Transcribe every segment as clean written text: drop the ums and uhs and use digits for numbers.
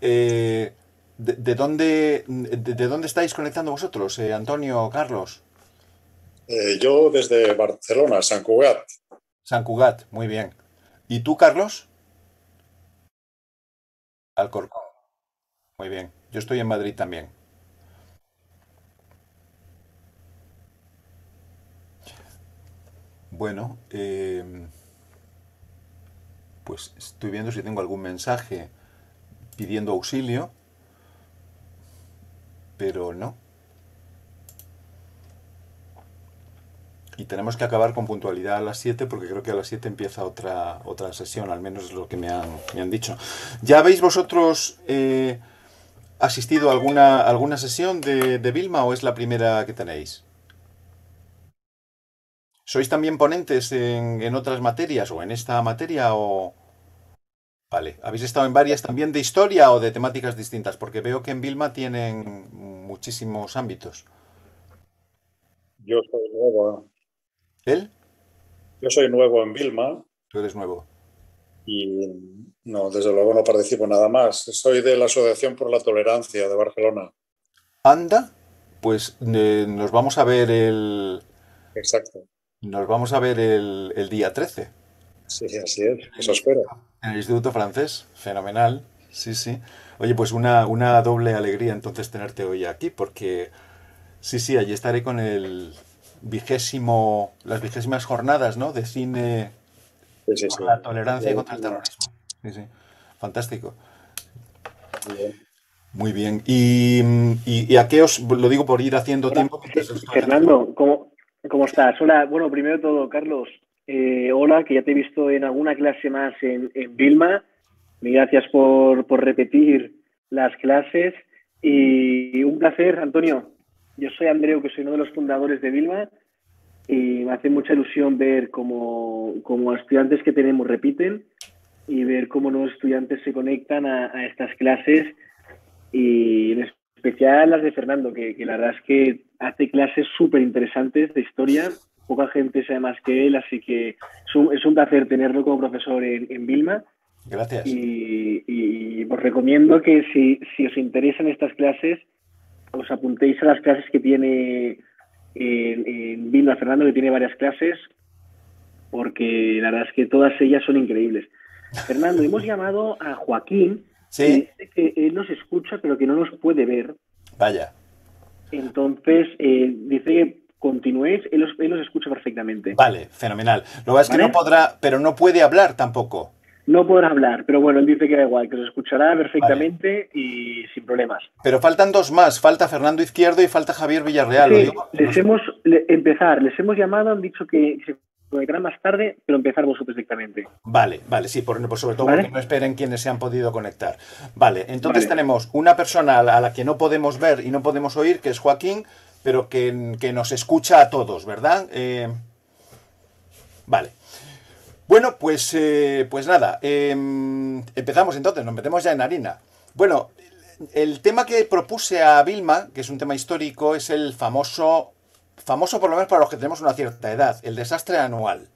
de dónde estáis conectando vosotros, Antonio o Carlos? Yo desde Barcelona, Sant Cugat. San Cugat, muy bien. ¿Y tú, Carlos? Alcorcón, muy bien. Yo estoy en Madrid también. Bueno, pues estoy viendo si tengo algún mensaje pidiendo auxilio, pero no. Y tenemos que acabar con puntualidad a las 7 porque creo que a las 7 empieza otra sesión, al menos es lo que me han dicho. ¿Ya habéis vosotros asistido a alguna sesión de Vilma o es la primera que tenéis? ¿Sois también ponentes en otras materias o en esta materia o...? Vale, ¿habéis estado en varias también de historia o de temáticas distintas? Porque veo que en Vilma tienen muchísimos ámbitos. Yo soy nuevo, ¿Él? yo soy nuevo en Vilma Tú eres nuevo. y no, desde luego no participo nada más. Soy de la Asociación por la Tolerancia de Barcelona. Anda, pues Exacto. nos vamos a ver el día 13 Sí, así es. en el Eso espero. Instituto Francés. Fenomenal. Sí, sí. Oye, pues una doble alegría entonces tenerte hoy aquí, porque sí, sí, allí estaré con las vigésimas jornadas, ¿no? De cine Sí, sí, por sí. la tolerancia y contra el terrorismo. Sí, sí. Fantástico. Bien. Muy bien. ¿Y a qué os lo digo por ir haciendo Hola, tiempo mientras os estoy haciendo? Fernando, ¿cómo estás? Hola, bueno, primero de todo, Carlos, hola, que ya te he visto en alguna clase más en Vilma. Y gracias por repetir las clases. Y un placer, Antonio. Yo soy Andreu, que soy uno de los fundadores de Vilma, y me hace mucha ilusión ver cómo estudiantes que tenemos repiten y ver cómo nuevos estudiantes se conectan a estas clases y en especial las de Fernando, que la verdad es que hace clases súper interesantes de historia. Poca gente sabe más que él, así que es un placer tenerlo como profesor en Vilma. Gracias. Y os recomiendo que si os interesan estas clases, os apuntéis a las clases que tiene en Vilma Fernando, que tiene varias clases, porque la verdad es que todas ellas son increíbles. Fernando, hemos llamado a Joaquín, que Sí, dice que él nos escucha, pero que no nos puede ver. vaya. Entonces, dice que continuéis, él os escucha perfectamente. Vale, fenomenal. Lo que pasa es que no ¿Vale? podrá, pero no puede hablar tampoco. No podrá hablar, pero bueno, él dice que da igual, que os escuchará Vale. perfectamente y sin problemas. Pero faltan dos más. Falta Fernando Izquierdo y falta Javier Villarreal. Lo Sí, digo, no sé. les hemos llamado, han dicho que se conectarán más tarde, pero empezar vosotros directamente. Vale, vale, sí, sobre todo porque no ¿Vale? esperen quienes se han podido conectar. Vale, entonces Vale. tenemos una persona a la que no podemos ver y no podemos oír, que es Joaquín, pero que nos escucha a todos, ¿verdad? Vale. Bueno, pues nada, empezamos entonces, nos metemos ya en harina. Bueno, el tema que propuse a Vilma, que es un tema histórico, es el famoso por lo menos para los que tenemos una cierta edad, el desastre anual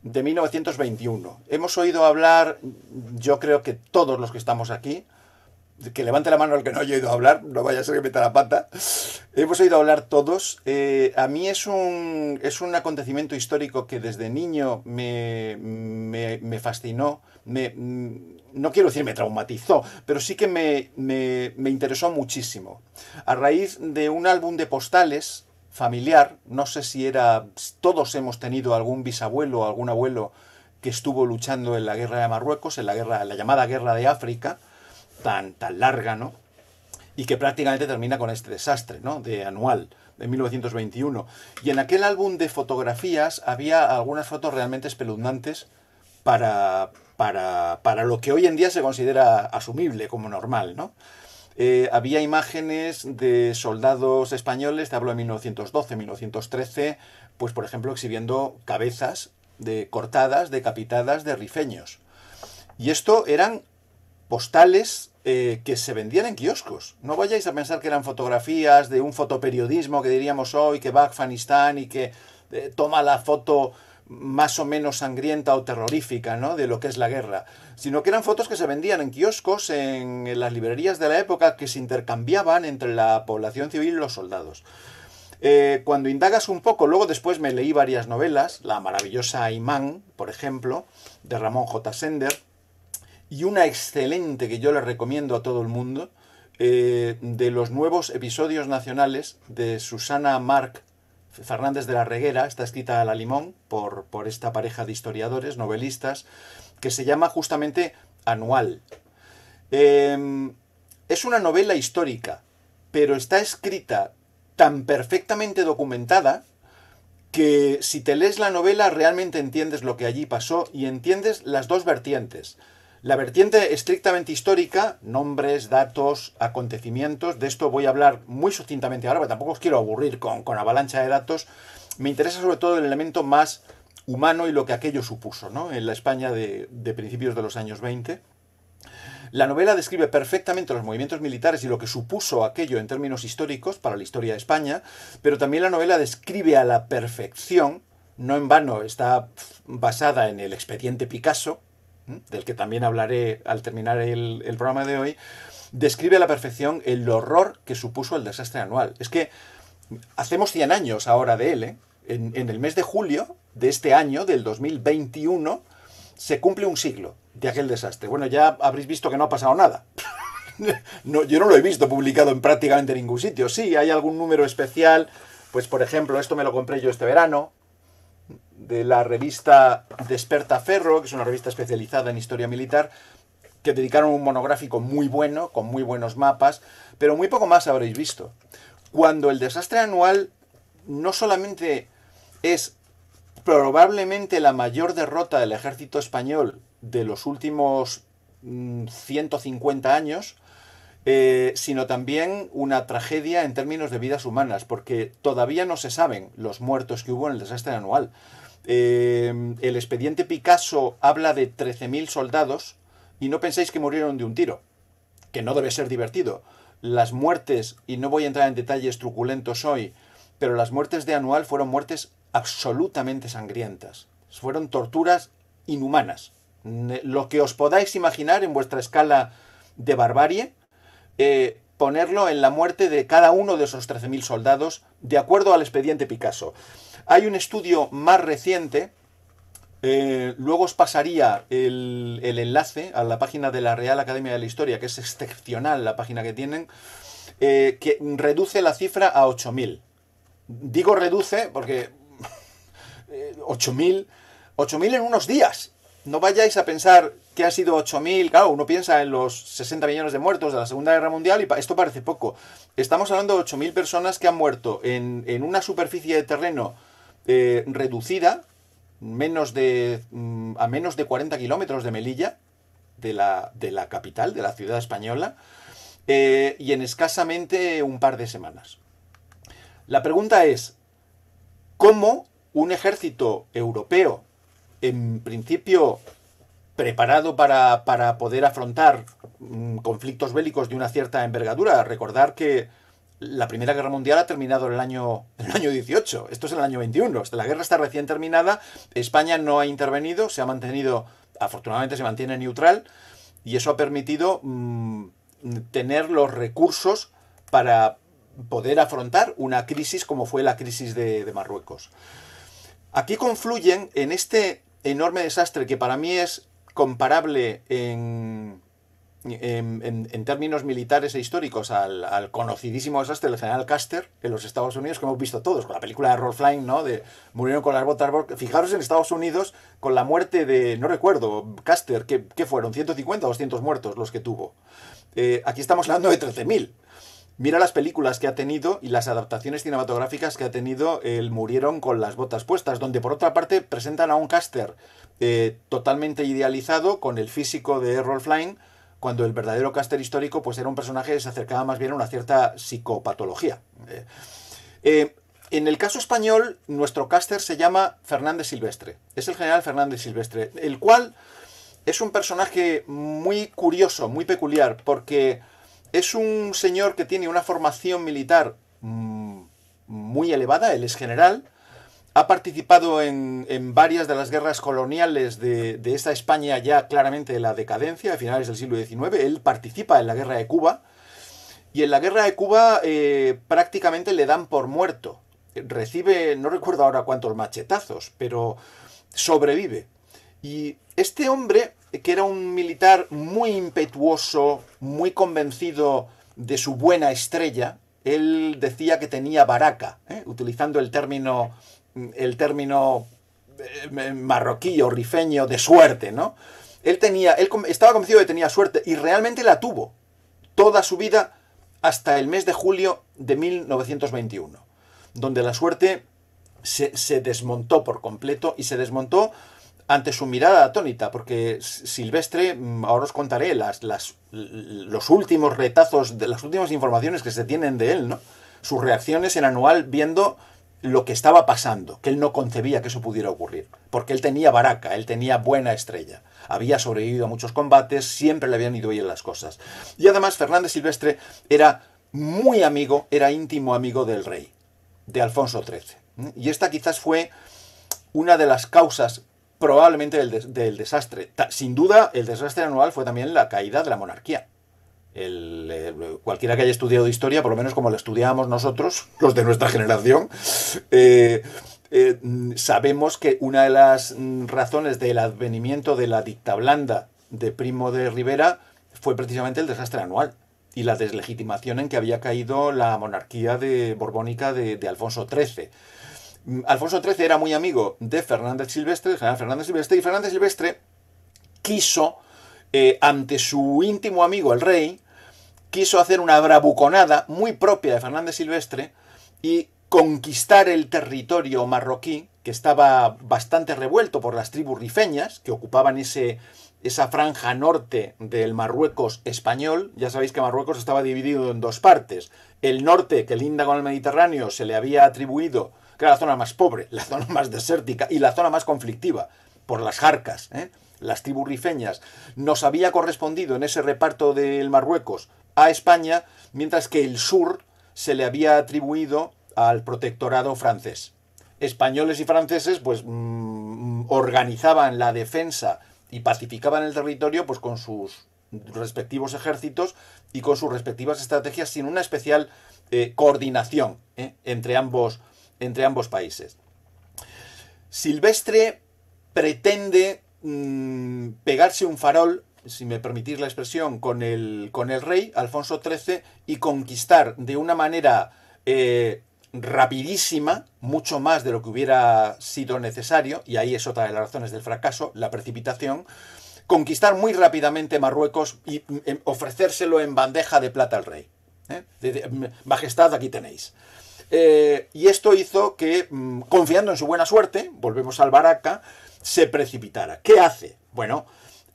de 1921. Hemos oído hablar, yo creo que todos los que estamos aquí, que levante la mano el que no haya oído hablar, no vaya a ser que meta la pata. Hemos oído hablar todos. A mí es un acontecimiento histórico que desde niño me fascinó. No quiero decir me traumatizó, pero sí que me interesó muchísimo. A raíz de un álbum de postales familiar, no sé si era, todos hemos tenido algún bisabuelo o algún abuelo que estuvo luchando en la guerra de Marruecos, la llamada guerra de África, tan larga, ¿no? Y que prácticamente termina con este desastre, ¿no? De anual, de 1921. Y en aquel álbum de fotografías había algunas fotos realmente espeluznantes para lo que hoy en día se considera asumible como normal, ¿no? Había imágenes de soldados españoles, te hablo de 1912, 1913, pues por ejemplo exhibiendo cabezas cortadas, decapitadas de rifeños. Y esto eran postales que se vendían en kioscos. No vayáis a pensar que eran fotografías de un fotoperiodismo que diríamos hoy, que va a Afganistán y que toma la foto más o menos sangrienta o terrorífica, ¿no?, de lo que es la guerra, sino que eran fotos que se vendían en kioscos, en las librerías de la época, que se intercambiaban entre la población civil y los soldados. Cuando indagas un poco, luego después me leí varias novelas, la maravillosa Imán, por ejemplo, de Ramón J. Sender, y una excelente que yo le recomiendo a todo el mundo, de los nuevos episodios nacionales de Susana Marc Fernández de la Reguera, está escrita a la limón por esta pareja de historiadores, novelistas, que se llama justamente Anual. Es una novela histórica, pero está escrita tan perfectamente documentada que si te lees la novela realmente entiendes lo que allí pasó y entiendes las dos vertientes. La vertiente estrictamente histórica, nombres, datos, acontecimientos, de esto voy a hablar muy sucintamente ahora, porque tampoco os quiero aburrir con avalancha de datos. Me interesa sobre todo el elemento más humano y lo que aquello supuso, ¿no?, en la España de principios de los años 20. La novela describe perfectamente los movimientos militares y lo que supuso aquello en términos históricos para la historia de España, pero también la novela describe a la perfección, no en vano está basada en el expediente Picasso, del que también hablaré al terminar el programa de hoy, describe a la perfección el horror que supuso el desastre anual. Es que hacemos 100 años ahora de él, ¿eh? En el mes de julio de este año, del 2021, se cumple un siglo de aquel desastre. Bueno, ya habréis visto que no ha pasado nada. No, yo no lo he visto publicado en prácticamente ningún sitio. Sí, hay algún número especial, pues por ejemplo, esto me lo compré yo este verano, de la revista Despertaferro, que es una revista especializada en historia militar, que dedicaron un monográfico muy bueno, con muy buenos mapas, pero muy poco más habréis visto. Cuando el desastre anual no solamente es probablemente la mayor derrota del ejército español de los últimos 150 años, sino también una tragedia en términos de vidas humanas, porque todavía no se saben los muertos que hubo en el desastre anual. El expediente Picasso habla de 13.000 soldados y no penséis que murieron de un tiro, que no debe ser divertido. Las muertes, y no voy a entrar en detalles truculentos hoy, pero las muertes de Anual fueron muertes absolutamente sangrientas. Fueron torturas inhumanas. Lo que os podáis imaginar en vuestra escala de barbarie, ponerlo en la muerte de cada uno de esos 13.000 soldados, de acuerdo al expediente Picasso. Hay un estudio más reciente, luego os pasaría el enlace a la página de la Real Academia de la Historia, que es excepcional la página que tienen, que reduce la cifra a 8.000. Digo reduce porque 8.000 en unos días. No vayáis a pensar que ha sido 8.000. Claro, uno piensa en los 60 millones de muertos de la Segunda Guerra Mundial y esto parece poco. Estamos hablando de 8.000 personas que han muerto en una superficie de terreno reducida, a menos de 40 kilómetros de Melilla, de la capital, de la ciudad española, y en escasamente un par de semanas. La pregunta es, ¿cómo un ejército europeo, en principio preparado para poder afrontar conflictos bélicos de una cierta envergadura? Recordar que la Primera Guerra Mundial ha terminado en el año 18, esto es en el año 21, la guerra está recién terminada, España no ha intervenido, se ha mantenido, afortunadamente se mantiene neutral, y eso ha permitido tener los recursos para poder afrontar una crisis como fue la crisis de Marruecos. Aquí confluyen en este enorme desastre que para mí es comparable en términos militares e históricos al conocidísimo desastre del general Custer en los Estados Unidos, que hemos visto todos, con la película de Rolf Flying, ¿no?, de murieron con las botas. Fijaros en Estados Unidos, con la muerte de, no recuerdo, Custer, ¿qué fueron? 150 o 200 muertos los que tuvo. Aquí estamos hablando de 13.000. Mira las películas que ha tenido y las adaptaciones cinematográficas que ha tenido el Murieron con las botas puestas, donde por otra parte presentan a un Custer totalmente idealizado con el físico de Errol Flynn, cuando el verdadero Custer histórico pues era un personaje que se acercaba más bien a una cierta psicopatología. En el caso español, nuestro Custer se llama Fernández Silvestre. Es el general Fernández Silvestre, el cual es un personaje muy curioso, muy peculiar, porque es un señor que tiene una formación militar muy elevada, él es general, ha participado en varias de las guerras coloniales de esta España ya claramente de la decadencia, a finales del siglo XIX. Él participa en la guerra de Cuba, y en la guerra de Cuba prácticamente le dan por muerto. Recibe, no recuerdo ahora cuántos machetazos, pero sobrevive. Y este hombre, que era un militar muy impetuoso, muy convencido de su buena estrella, él decía que tenía baraca, utilizando el término marroquí o rifeño de suerte, ¿no? Él estaba convencido de que tenía suerte, y realmente la tuvo toda su vida hasta el mes de julio de 1921, donde la suerte se desmontó por completo, y se desmontó ante su mirada atónita, porque Silvestre, ahora os contaré los últimos retazos, de las últimas informaciones que se tienen de él, ¿no? Sus reacciones en Anual viendo lo que estaba pasando, que él no concebía que eso pudiera ocurrir, porque él tenía baraca, él tenía buena estrella, había sobrevivido a muchos combates, siempre le habían ido bien las cosas. Y además Fernández Silvestre era muy amigo, era íntimo amigo del rey, de Alfonso XIII. Y esta quizás fue una de las causas probablemente del desastre. Sin duda, el desastre Anual fue también la caída de la monarquía. Cualquiera que haya estudiado historia, por lo menos como lo estudiábamos nosotros, los de nuestra generación, sabemos que una de las razones del advenimiento de la dictablanda de Primo de Rivera fue precisamente el desastre Anual y la deslegitimación en que había caído la monarquía borbónica de Alfonso XIII. Alfonso XIII era muy amigo de Fernández Silvestre, el general Fernández Silvestre, y Fernández Silvestre quiso, ante su íntimo amigo el rey, quiso hacer una bravuconada muy propia de Fernández Silvestre y conquistar el territorio marroquí, que estaba bastante revuelto por las tribus rifeñas, que ocupaban esa franja norte del Marruecos español. Ya sabéis que Marruecos estaba dividido en dos partes. El norte, que linda con el Mediterráneo, se le había atribuido, que era la zona más pobre, la zona más desértica y la zona más conflictiva, por las jarcas, las tribus rifeñas, nos había correspondido en ese reparto del Marruecos a España, mientras que el sur se le había atribuido al protectorado francés. Españoles y franceses pues organizaban la defensa y pacificaban el territorio pues con sus respectivos ejércitos y con sus respectivas estrategias, sin una especial coordinación entre ambos países. Silvestre pretende pegarse un farol, si me permitís la expresión, con el rey Alfonso XIII y conquistar de una manera rapidísima, mucho más de lo que hubiera sido necesario, y ahí es otra de las razones del fracaso, la precipitación, conquistar muy rápidamente Marruecos y ofrecérselo en bandeja de plata al rey. Majestad, aquí tenéis. Y esto hizo que, confiando en su buena suerte, volvemos al Baraca, se precipitara. ¿Qué hace? Bueno,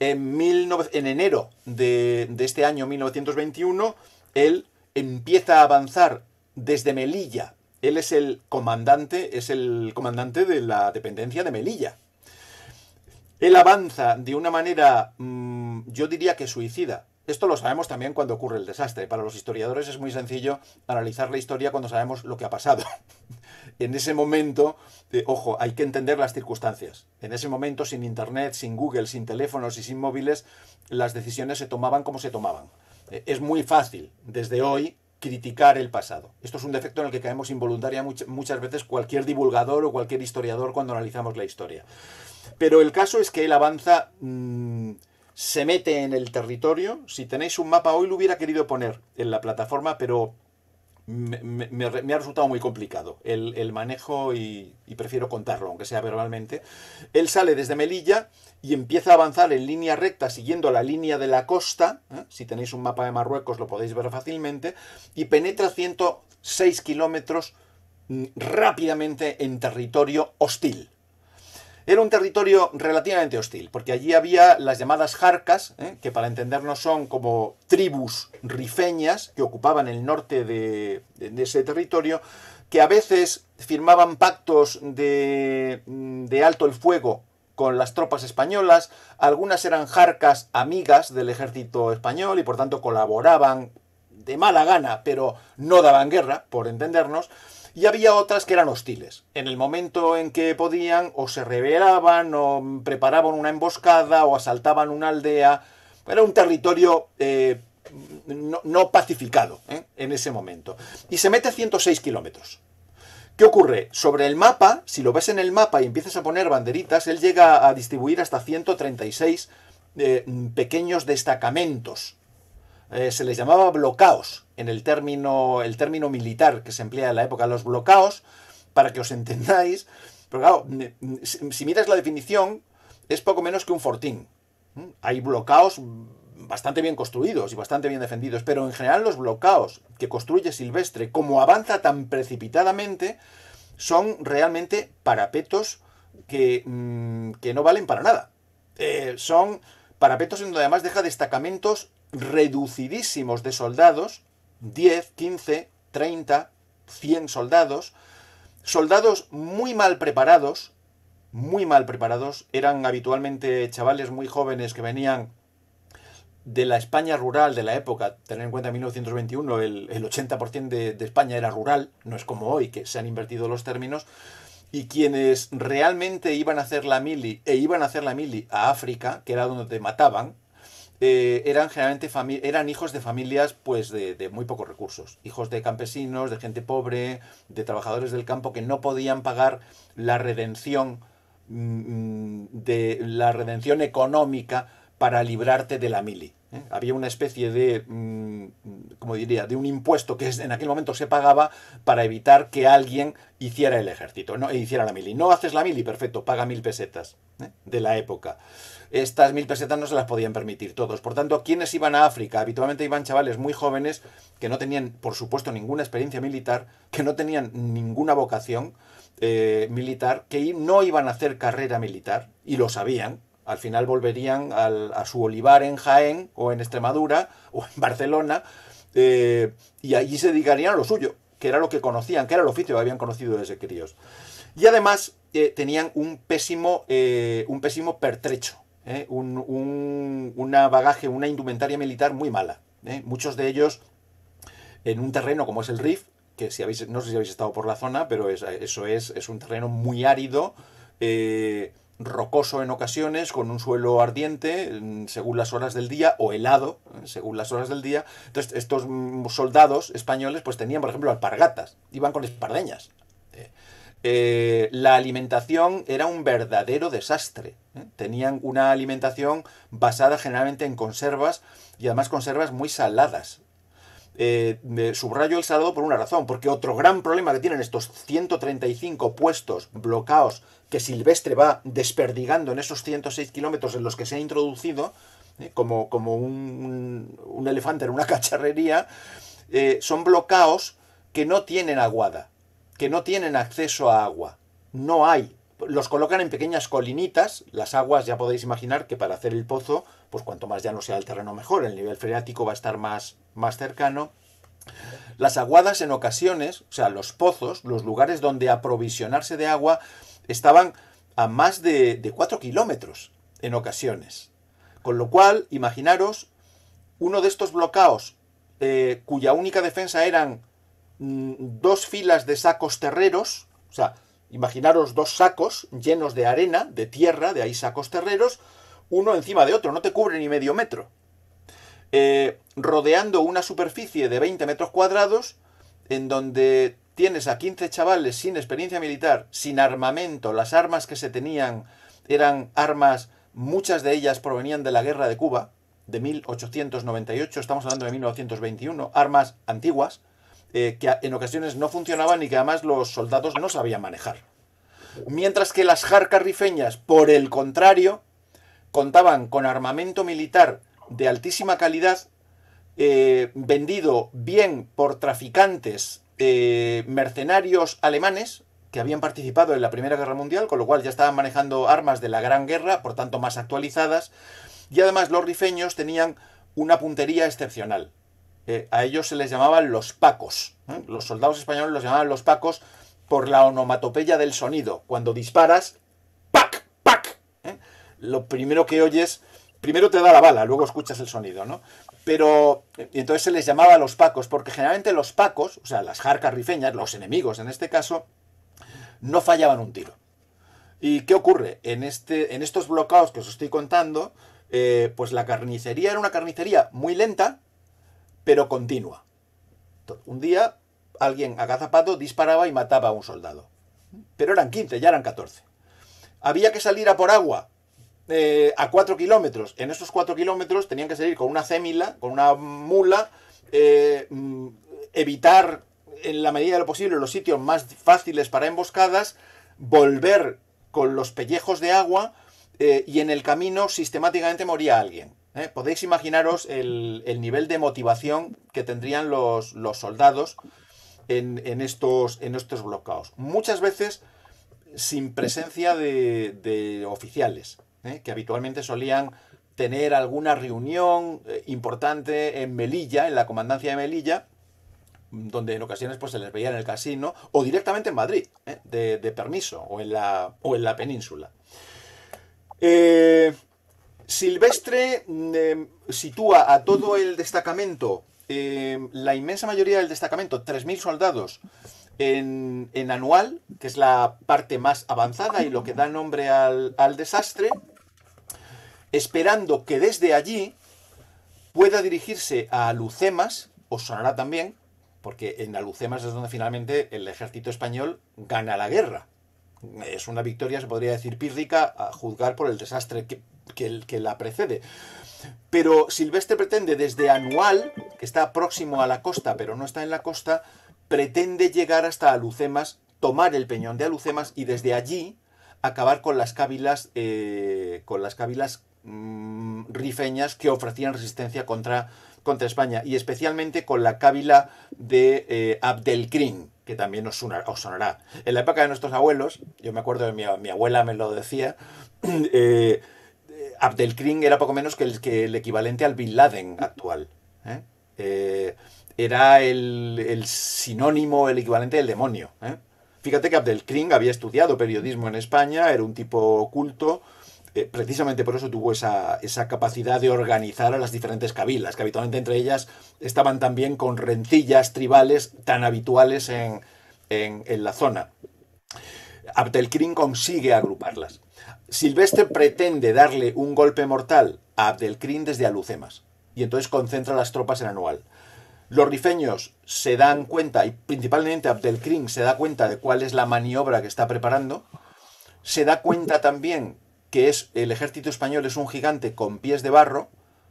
en enero de este año 1921, él empieza a avanzar desde Melilla. Él es el comandante de la dependencia de Melilla. Él avanza de una manera, yo diría que suicida. Esto lo sabemos también cuando ocurre el desastre. Para los historiadores es muy sencillo analizar la historia cuando sabemos lo que ha pasado. En ese momento, ojo, hay que entender las circunstancias. En ese momento, sin internet, sin Google, sin teléfonos y sin móviles, las decisiones se tomaban como se tomaban. Es muy fácil, desde hoy, criticar el pasado. Esto es un defecto en el que caemos involuntariamente muchas veces cualquier divulgador o cualquier historiador cuando analizamos la historia. Pero el caso es que él avanza, se mete en el territorio. Si tenéis un mapa, hoy lo hubiera querido poner en la plataforma, pero me ha resultado muy complicado el manejo y prefiero contarlo, aunque sea verbalmente. Él sale desde Melilla y empieza a avanzar en línea recta siguiendo la línea de la costa. Si tenéis un mapa de Marruecos lo podéis ver fácilmente, y penetra 106 kilómetros rápidamente en territorio hostil. Era un territorio relativamente hostil, porque allí había las llamadas jarcas, que para entendernos son como tribus rifeñas que ocupaban el norte de ese territorio, que a veces firmaban pactos de alto el fuego con las tropas españolas. Algunas eran jarcas amigas del ejército español y por tanto colaboraban de mala gana, pero no daban guerra, por entendernos. Y había otras que eran hostiles. En el momento en que podían, o se rebelaban, o preparaban una emboscada, o asaltaban una aldea. Era un territorio no pacificado en ese momento. Y se mete 106 kilómetros. ¿Qué ocurre? Sobre el mapa, si lo ves en el mapa y empiezas a poner banderitas, él llega a distribuir hasta 136 pequeños destacamentos. Se les llamaba blocaos en el término militar que se emplea en la época. Los blocaos, para que os entendáis, pero claro, si miras la definición, es poco menos que un fortín. Hay blocaos bastante bien construidos y bastante bien defendidos, pero en general los blocaos que construye Silvestre, como avanza tan precipitadamente, son realmente parapetos que no valen para nada. Son parapetos en donde además deja destacamentos reducidísimos de soldados, 10, 15, 30, 100 soldados, soldados muy mal preparados, eran habitualmente chavales muy jóvenes que venían de la España rural de la época. Tener en cuenta en 1921 el 80% de España era rural, no es como hoy que se han invertido los términos, y quienes realmente iban a hacer la mili a África, que era donde te mataban, eran generalmente eran hijos de familias pues de muy pocos recursos, hijos de campesinos, de gente pobre, de trabajadores del campo que no podían pagar la redención económica para librarte de la mili. Había una especie de, como diría, de un impuesto que en aquel momento se pagaba para evitar que alguien hiciera el ejército, no hiciera la mili. No haces la mili, perfecto, paga 1000 pesetas de la época. Estas 1000 pesetas no se las podían permitir todos. Por tanto, ¿quiénes iban a África? Habitualmente iban chavales muy jóvenes que no tenían, por supuesto, ninguna experiencia militar, que no tenían ninguna vocación militar, que no iban a hacer carrera militar, y lo sabían. Al final volverían a su olivar en Jaén, o en Extremadura, o en Barcelona, y allí se dedicarían a lo suyo, que era lo que conocían, que era el oficio que habían conocido desde críos. Y además tenían un pésimo pertrecho, una bagaje, una indumentaria militar muy mala. Muchos de ellos en un terreno como es el Rif, que no sé si habéis estado por la zona, pero eso es un terreno muy árido, rocoso en ocasiones, con un suelo ardiente según las horas del día, o helado según las horas del día. Entonces estos soldados españoles pues tenían, por ejemplo, alpargatas, iban con espardeñas. La alimentación era un verdadero desastre. Tenían una alimentación basada generalmente en conservas, y además conservas muy saladas. Subrayo el salado por una razón, porque otro gran problema que tienen estos 135 puestos bloqueados que Silvestre va desperdigando en esos 106 kilómetros en los que se ha introducido, como un elefante en una cacharrería, son bloqueados que no tienen aguada, que no tienen acceso a agua. No hay. Los colocan en pequeñas colinitas. Las aguas, ya podéis imaginar que para hacer el pozo, pues cuanto más llano sea el terreno mejor, el nivel freático va a estar más cercano. Las aguadas en ocasiones, o sea, los pozos, los lugares donde aprovisionarse de agua, estaban a más de 4 kilómetros en ocasiones. Con lo cual, imaginaros uno de estos bloqueos cuya única defensa eran 2 filas de sacos terreros, o sea, imaginaros 2 sacos llenos de arena, de tierra, de ahí sacos terreros, uno encima de otro, no te cubre ni medio metro. Rodeando una superficie de 20 metros cuadrados, en donde tienes a 15 chavales sin experiencia militar, sin armamento. Las armas que se tenían eran armas, muchas de ellas provenían de la guerra de Cuba, de 1898, estamos hablando de 1921, armas antiguas, que en ocasiones no funcionaban y que además los soldados no sabían manejar. Mientras que las jarcas rifeñas, por el contrario, contaban con armamento militar de altísima calidad, vendido bien por traficantes mercenarios alemanes que habían participado en la Primera Guerra Mundial, con lo cual ya estaban manejando armas de la Gran Guerra, por tanto más actualizadas, y además los rifeños tenían una puntería excepcional. A ellos se les llamaban los pacos. Los soldados españoles los llamaban los pacos por la onomatopeya del sonido. Cuando disparas, ¡pac! ¡Pac! Lo primero que oyes, primero te da la bala, luego escuchas el sonido, ¿no? Pero entonces se les llamaba a los pacos, porque generalmente los pacos, o sea, las jarcas rifeñas, los enemigos en este caso, no fallaban un tiro. ¿Y qué ocurre? En estos bloqueos que os estoy contando, pues la carnicería era una carnicería muy lenta, pero continua. Un día alguien agazapado disparaba y mataba a un soldado. Pero eran 15, ya eran 14. Había que salir a por agua a 4 kilómetros. En esos 4 kilómetros tenían que salir con una cémila, con una mula, evitar en la medida de lo posible los sitios más fáciles para emboscadas, volver con los pellejos de agua y en el camino sistemáticamente moría alguien. Podéis imaginaros el nivel de motivación que tendrían los soldados en estos bloqueos. Muchas veces sin presencia de oficiales, que habitualmente solían tener alguna reunión importante en Melilla, en la comandancia de Melilla, donde en ocasiones pues se les veía en el casino, o directamente en Madrid, de permiso, o en la península. Silvestre sitúa a todo el destacamento, la inmensa mayoría del destacamento, 3.000 soldados, en Anual, que es la parte más avanzada y lo que da nombre al desastre, esperando que desde allí pueda dirigirse a Alucemas, os sonará también, porque en Alucemas es donde finalmente el ejército español gana la guerra. Es una victoria, se podría decir, pírrica, a juzgar por el desastre que la precede. Pero Silvestre pretende desde Anual, que está próximo a la costa, pero no está en la costa, pretende llegar hasta Alucemas, tomar el peñón de Alucemas y desde allí acabar con las cávilas rifeñas que ofrecían resistencia contra España, y especialmente con la cávila de Abdelkrim, que también os sonará. En la época de nuestros abuelos, yo me acuerdo de mi abuela me lo decía, Abdelkrim era poco menos que el equivalente al Bin Laden actual. Era el sinónimo, el equivalente del demonio. Fíjate que Abdelkrim había estudiado periodismo en España, era un tipo culto, precisamente por eso tuvo esa capacidad de organizar a las diferentes cabilas, que habitualmente entre ellas estaban también con rencillas tribales tan habituales en la zona. Abdelkrim consigue agruparlas. Silvestre pretende darle un golpe mortal a Abdelkrim desde Alucemas, y entonces concentra las tropas en Anual. Los rifeños se dan cuenta, y principalmente Abdelkrim se da cuenta de cuál es la maniobra que está preparando, se da cuenta también que el ejército español es un gigante con pies de barro,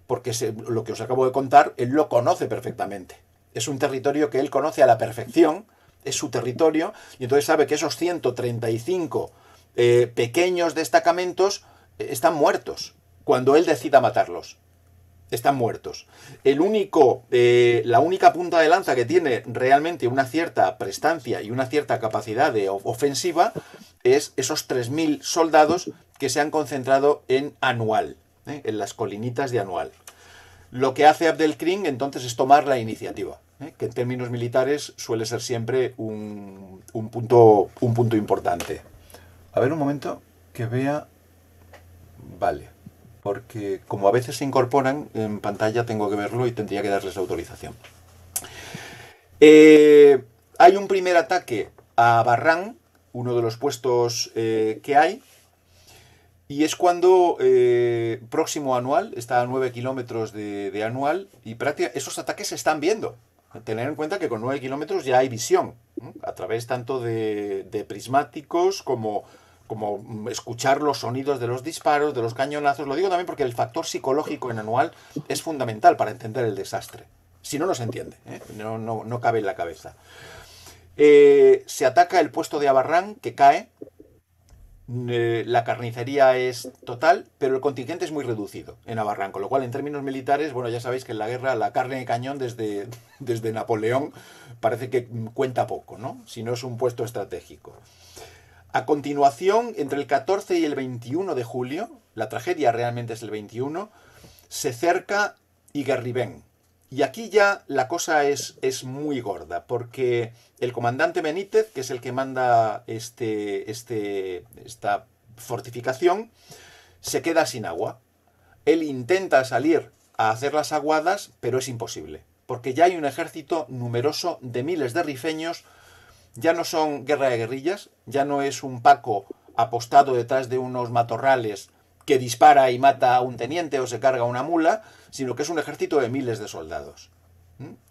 porque lo que os acabo de contar, él lo conoce perfectamente. Es un territorio que él conoce a la perfección, es su territorio, y entonces sabe que esos 135 pequeños destacamentos están muertos cuando él decida matarlos. Están muertos. La única punta de lanza que tiene realmente una cierta prestancia y una cierta capacidad de ofensiva es esos 3.000 soldados que se han concentrado en Anual, en las colinitas de Anual. Lo que hace Abdelkrim entonces es tomar la iniciativa, que en términos militares suele ser siempre un punto importante. A ver un momento que vea. Vale, porque como a veces se incorporan en pantalla tengo que verlo y tendría que darles la autorización. Hay un primer ataque a Barran, uno de los puestos que hay, y es cuando próximo a Anual, está a 9 kilómetros de Anual, y prácticamente esos ataques se están viendo. Tener en cuenta que con 9 kilómetros ya hay visión, a través tanto de prismáticos como escuchar los sonidos de los disparos, de los cañonazos. Lo digo también porque el factor psicológico en Anual es fundamental para entender el desastre. Si no, no se entiende, no cabe en la cabeza. Se ataca el puesto de Abarrán, que cae. La carnicería es total, pero el contingente es muy reducido en Abarrán, con lo cual en términos militares, bueno, ya sabéis que en la guerra la carne de cañón desde Napoleón parece que cuenta poco, ¿no? Si no es un puesto estratégico. A continuación, entre el 14 y el 21 de julio, la tragedia realmente es el 21, se cerca Iguerribén. Y aquí ya la cosa es muy gorda, porque el comandante Benítez, que es el que manda esta fortificación, se queda sin agua. Él intenta salir a hacer las aguadas, pero es imposible, porque ya hay un ejército numeroso de miles de rifeños. Ya no son guerra de guerrillas, ya no es un Paco apostado detrás de unos matorrales que dispara y mata a un teniente o se carga una mula, sino que es un ejército de miles de soldados.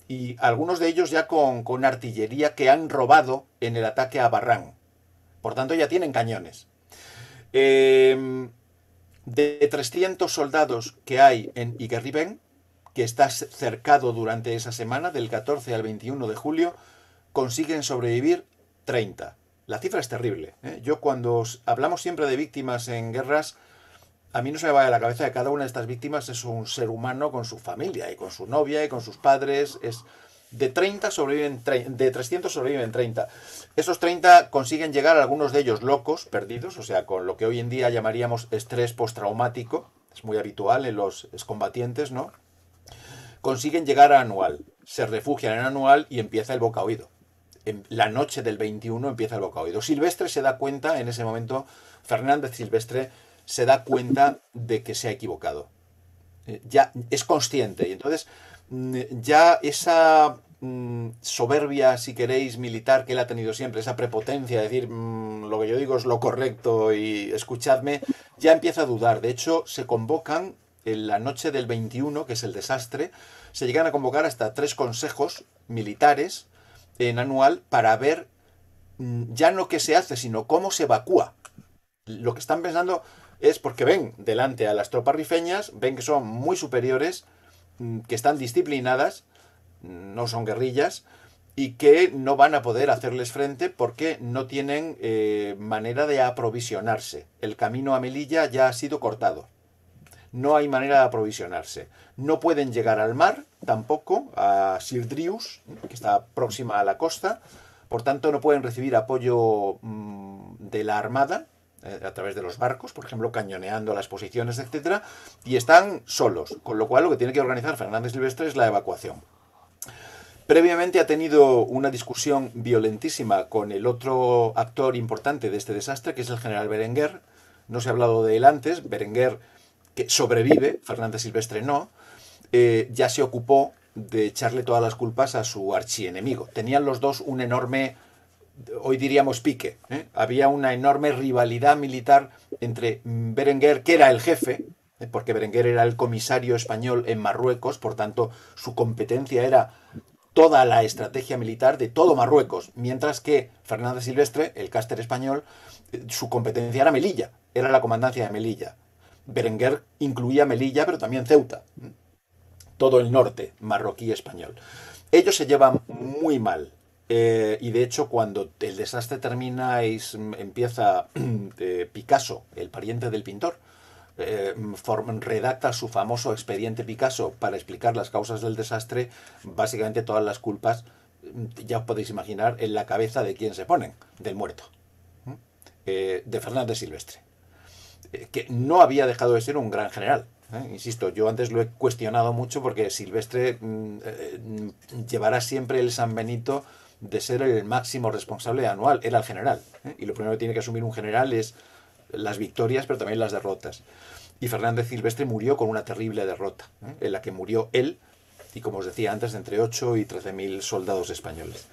Y algunos de ellos ya con artillería que han robado en el ataque a Barrán. Por tanto, ya tienen cañones. De 300 soldados que hay en Iguerriben, que está cercado durante esa semana, del 14 al 21 de julio, consiguen sobrevivir 30. La cifra es terrible, ¿eh? Yo cuando hablamos siempre de víctimas en guerras, a mí no se me va de la cabeza que cada una de estas víctimas es un ser humano con su familia y con su novia y con sus padres. De 30 sobreviven, de 300 sobreviven 30. Esos 30 consiguen llegar, algunos de ellos locos, perdidos, o sea, con lo que hoy en día llamaríamos estrés postraumático, es muy habitual en los excombatientes, ¿no? Consiguen llegar a Anual, se refugian en Anual y empieza el boca oído. En la noche del 21 empieza el boca oído. Silvestre se da cuenta, en ese momento, Fernández Silvestre se da cuenta de que se ha equivocado. Ya es consciente. Y entonces, ya esa soberbia, si queréis, militar que él ha tenido siempre, esa prepotencia, de decir lo que yo digo es lo correcto y escuchadme, ya empieza a dudar. De hecho, se convocan en la noche del 21, que es el desastre, se llegan a convocar hasta 3 consejos militares en Anual para ver ya no qué se hace, sino cómo se evacúa. Lo que están pensando es porque ven delante a las tropas rifeñas, ven que son muy superiores, que están disciplinadas, no son guerrillas, y que no van a poder hacerles frente porque no tienen manera de aprovisionarse. El camino a Melilla ya ha sido cortado. No hay manera de aprovisionarse. No pueden llegar al mar, tampoco, a Sirdrius, que está próxima a la costa. Por tanto, no pueden recibir apoyo de la armada, a través de los barcos, por ejemplo, cañoneando las posiciones, etcétera, y están solos. Con lo cual, lo que tiene que organizar Fernández Silvestre es la evacuación. Previamente ha tenido una discusión violentísima con el otro actor importante de este desastre, que es el general Berenguer. No se ha hablado de él antes. Berenguer, que sobrevive, Fernández Silvestre no, ya se ocupó de echarle todas las culpas a su archienemigo. Tenían los dos un enorme, hoy diríamos pique, ¿eh? Había una enorme rivalidad militar entre Berenguer, que era el jefe, porque Berenguer era el comisario español en Marruecos, por tanto su competencia era toda la estrategia militar de todo Marruecos, mientras que Fernández Silvestre, el cáster español, su competencia era Melilla, era la comandancia de Melilla. Berenguer incluía Melilla, pero también Ceuta, todo el norte marroquí español. Ellos se llevan muy mal. Y de hecho, cuando el desastre termina, empieza Picasso, el pariente del pintor, redacta su famoso expediente Picasso para explicar las causas del desastre. Básicamente todas las culpas, ya os podéis imaginar, en la cabeza de quién se ponen, del muerto, de Fernández Silvestre, que no había dejado de ser un gran general. Insisto, yo antes lo he cuestionado mucho porque Silvestre llevará siempre el San Benito de ser el máximo responsable de Anual. Era el general, y lo primero que tiene que asumir un general es las victorias, pero también las derrotas. Y Fernández Silvestre murió con una terrible derrota, en la que murió él y, como os decía antes, entre 8 y 13.000 soldados españoles.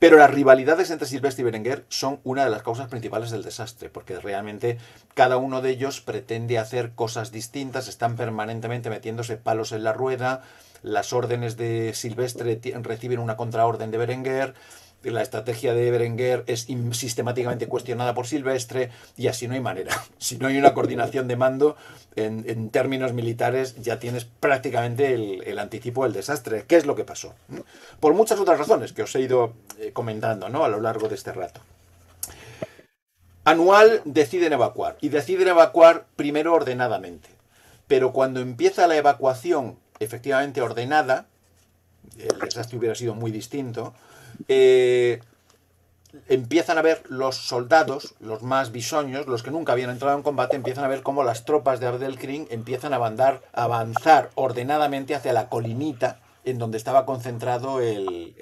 Pero las rivalidades entre Silvestre y Berenguer son una de las causas principales del desastre, porque realmente cada uno de ellos pretende hacer cosas distintas, están permanentemente metiéndose palos en la rueda. Las órdenes de Silvestre reciben una contraorden de Berenguer, la estrategia de Berenguer es sistemáticamente cuestionada por Silvestre, y así no hay manera. Si no hay una coordinación de mando, en términos militares, ya tienes prácticamente el anticipo del desastre. ¿Qué es lo que pasó? Por muchas otras razones que os he ido comentando, ¿no?, a lo largo de este rato. Anual deciden evacuar, y deciden evacuar primero ordenadamente. Pero cuando empieza la evacuación efectivamente ordenada, el desastre hubiera sido muy distinto. Empiezan a ver los soldados, los más bisoños, los que nunca habían entrado en combate, empiezan a ver cómo las tropas de Abdelkrim empiezan a avanzar ordenadamente hacia la colinita en donde estaba concentrado el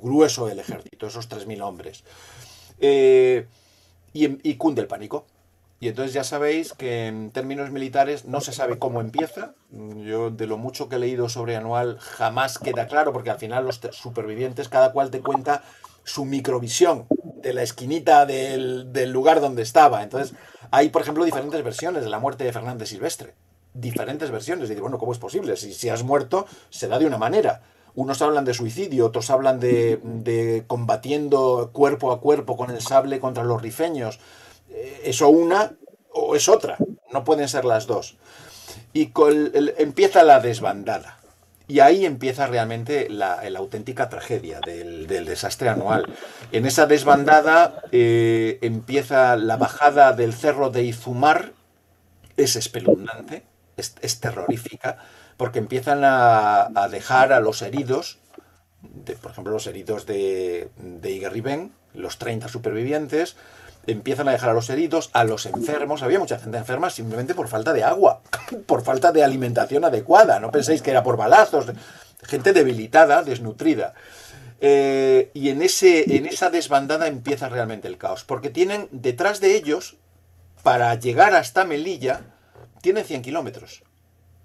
grueso del ejército, esos 3.000 hombres. Y cunde el pánico. Y entonces ya sabéis que en términos militares no se sabe cómo empieza. Yo de lo mucho que he leído sobre Anual jamás queda claro, porque al final los supervivientes cada cual te cuenta su microvisión de la esquinita del lugar donde estaba. Entonces hay, por ejemplo, diferentes versiones de la muerte de Fernández Silvestre. Diferentes versiones. Y digo, bueno, ¿cómo es posible? Si has muerto, se da de una manera. Unos hablan de suicidio, otros hablan de combatiendo cuerpo a cuerpo con el sable contra los rifeños. Eso una o es otra, no pueden ser las dos. Y empieza la desbandada. Y ahí empieza realmente la auténtica tragedia del desastre Anual. En esa desbandada empieza la bajada del cerro de Izumar, es espeluznante, es terrorífica, porque empiezan a dejar a los heridos, por ejemplo los heridos de Iguerribén, los 30 supervivientes, empiezan a dejar a los heridos, a los enfermos. Había mucha gente enferma simplemente por falta de agua, por falta de alimentación adecuada. No penséis que era por balazos, gente debilitada, desnutrida. Y en esa desbandada empieza realmente el caos, porque tienen detrás de ellos, para llegar hasta Melilla, tienen 100 kilómetros.